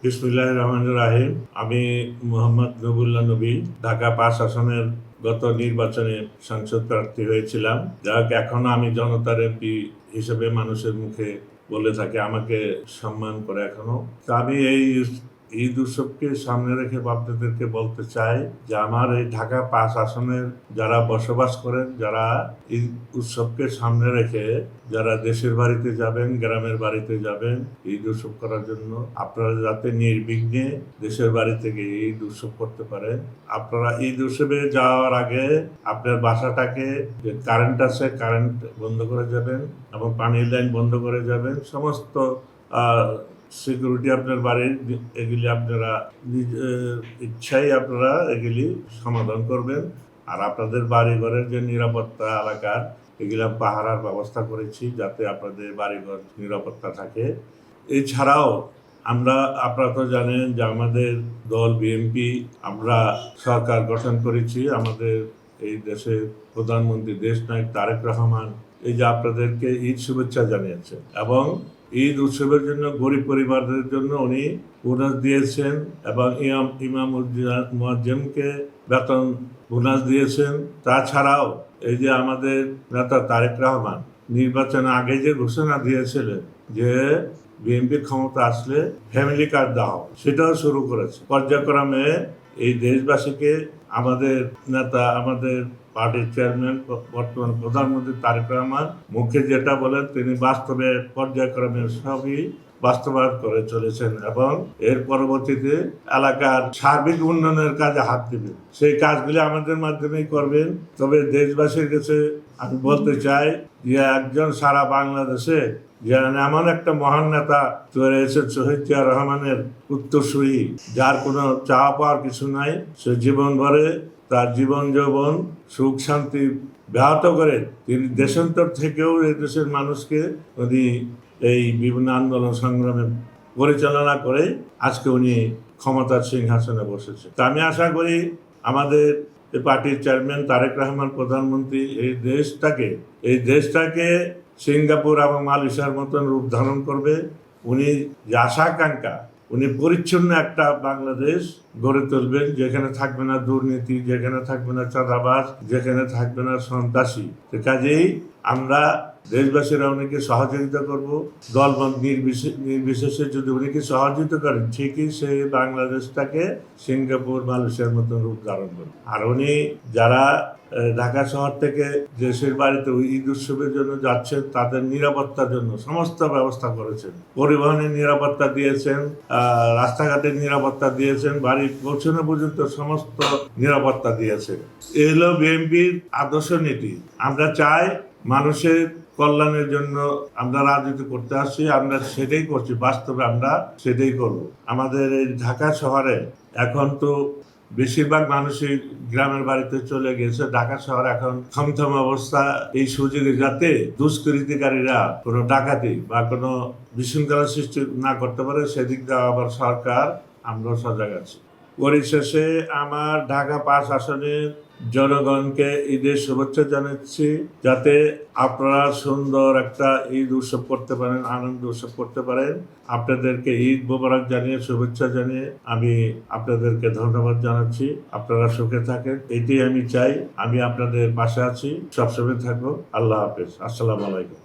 বিসমিল্লাহির রহমানির রহিম। আমি মোহাম্মদ নবুল্লাহ নবী, ঢাকা ৫ আসনের গত নির্বাচনে সংসদ প্রার্থী হয়েছিলাম। যাক, এখনো আমি জনতার এমপি হিসেবে মানুষের মুখে বলে থাকি, আমাকে সম্মান করে এখনো। তো আমি এই ঈদ উৎসবকে সামনে রেখে আপনাদেরকে বলতে চাই যে আমার এই ঢাকা ৫ আসনের যারা বসবাস করেন, যারা ঈদ উৎসবকে সামনে রেখে যারা দেশের বাড়িতে যাবেন, গ্রামের বাড়িতে যাবেন ঈদ উৎসব করার জন্য, আপনারা যাতে নির্বিঘ্নে দেশের বাড়ি থেকে ঈদ উৎসব করতে পারেন। আপনারা ঈদ উৎসবে যাওয়ার আগে আপনার বাসাটাকে, যে কারেন্ট আছে কারেন্ট বন্ধ করে যাবেন এবং পানির লাইন বন্ধ করে যাবেন। সমস্ত সিকিউরিটি আপনার বাড়ির এগুলি আপনারা ইচ্ছাই আপনারা এগুলি সমাধান করবেন। আর আপনাদের বাড়িঘরের যে নিরাপত্তা এলাকার এগুলা পাহারার ব্যবস্থা করেছি যাতে আপনাদের বাড়িঘর নিরাপত্তা থাকে। এছাড়াও আপনারা তো জানেন যে আমাদের দল বিএনপি, আমরা সরকার গঠন করেছি। আমাদের এই দেশের প্রধানমন্ত্রী দেশনায়ক তারেক রহমান এই যে আপনাদেরকে ঈদ শুভেচ্ছা জানিয়েছেন এবং ঈদ উৎসবের জন্য গরিব পরিবারদের জন্য উনি বোনাস দিয়েছেন এবং ইমাম মুয়াজ্জিমকে বেতন বোনাস দিয়েছেন। তাছাড়াও এই যে আমাদের নেতা তারেক রহমান নির্বাচনের আগে যে ঘোষণা দিয়েছিলেন যে বিএনপি ক্ষমতা আসলে ফ্যামিলি কার্ড দেওয়া হবে, সেটাও শুরু করেছে। পর্যায়ক্রমে এই দেশবাসীকে আমাদের নেতা, আমাদের পার্টির চেয়ারম্যান, বর্তমান প্রধানমন্ত্রী তারেক রহমান মুখে যেটা বলেন তিনি বাস্তবে পর্যায়ক্রমে সবই বাস্তবায়ন করে চলেছেন এবং এর পরবর্তীতে এলাকার সার্বিক উন্নয়নের কাজে হাত দিবেন। সেই কাজগুলি আমাদের মাধ্যমেই করবেন। তবে দেশবাসীর কাছে আমি বলতে চাই যে একজন সারা বাংলাদেশে এমন একটা মহান নেতা তৈরি হয়েছে, শহীদ জিয়া রহমানের উত্তরসূরি, যার কোনো চাওয়া পাওয়ার কিছু নাই। সে জীবন ভরে তার জীবন যৌবন সুখ শান্তি ব্যাহত করে তিনি দেশান্তর থেকেও এই দেশের মানুষকে উনি এই বিভিন্ন আন্দোলন সংগ্রামে পরিচালনা করে আজকে উনি ক্ষমতার সিংহাসনে বসেছে। তা আমি আশা করি আমাদের পার্টির চেয়ারম্যান তারেক রহমান প্রধানমন্ত্রী এই দেশটাকে সিঙ্গাপুর এবং মালয়েশিয়ার মতন রূপ ধারণ করবে। উনি যে আশাকাঙ্ক্ষা, উনি পরিচ্ছন্ন একটা বাংলাদেশ গড়ে তুলবেন, যেখানে থাকবে না দুর্নীতি, যেখানে থাকবে না চাঁদাবাজ, যেখানে থাকবে না সন্ত্রাসী। কাজেই আমরা দেশবাসীরা উনিকে সহযোগিতা করব। দলমত নির্বিশেষে যদি উনিকে সহযোগিতা করেন, ঠিকই সেই বাংলাদেশটাকে সিঙ্গাপুর মালয়েশিয়ার মতন রূপ ধারণ করবে। আর উনি যারা ঢাকা শহর থেকে দেশের বাড়িতে ঈদ উৎসবের জন্য যাচ্ছেন তাদের নিরাপত্তার জন্য সমস্ত ব্যবস্থা করেছেন। পরিবহনের নিরাপত্তা দিয়েছেন, রাস্তাঘাটের নিরাপত্তা দিয়েছেন, বাড়ি পৌঁছানো পর্যন্ত সমস্ত নিরাপত্তা দিয়েছেন। এই হলো বিএনপির আদর্শ নীতি। আমরা চাই মানুষের কল্যাণের জন্য আমরা রাজনীতি করতে আসছি, আমরা সেটাই করছি, বাস্তবে আমরা সেটাই করব। আমাদের এই ঢাকা শহরে এখন তো বেশিরভাগ মানুষই গ্রামের বাড়িতে চলে গেছে। ঢাকা শহর এখন থমথম অবস্থা। এই সুযোগে যাতে দুষ্কৃতিকারীরা কোনো ডাকাতি বা কোনো বিশৃঙ্খলা সৃষ্টি না করতে পারে, সেদিক দিয়ে আবার সরকার, আমরা সজাগ আছি। পরিশেষে আমার ঢাকা ৫ আসনের জনগণকে ঈদের শুভেচ্ছা জানাচ্ছি, যাতে আপনারা সুন্দর একটা ঈদ উৎসব করতে পারেন, আনন্দ উৎসব করতে পারেন। আপনাদেরকে ঈদ মোবারক জানিয়ে, শুভেচ্ছা জানিয়ে আমি আপনাদেরকে ধন্যবাদ জানাচ্ছি। আপনারা সুখে থাকেন, এটাই আমি চাই। আমি আপনাদের পাশে আছি, সবসময় থাকবো। আল্লাহ হাফেজ, আসসালামু আলাইকুম।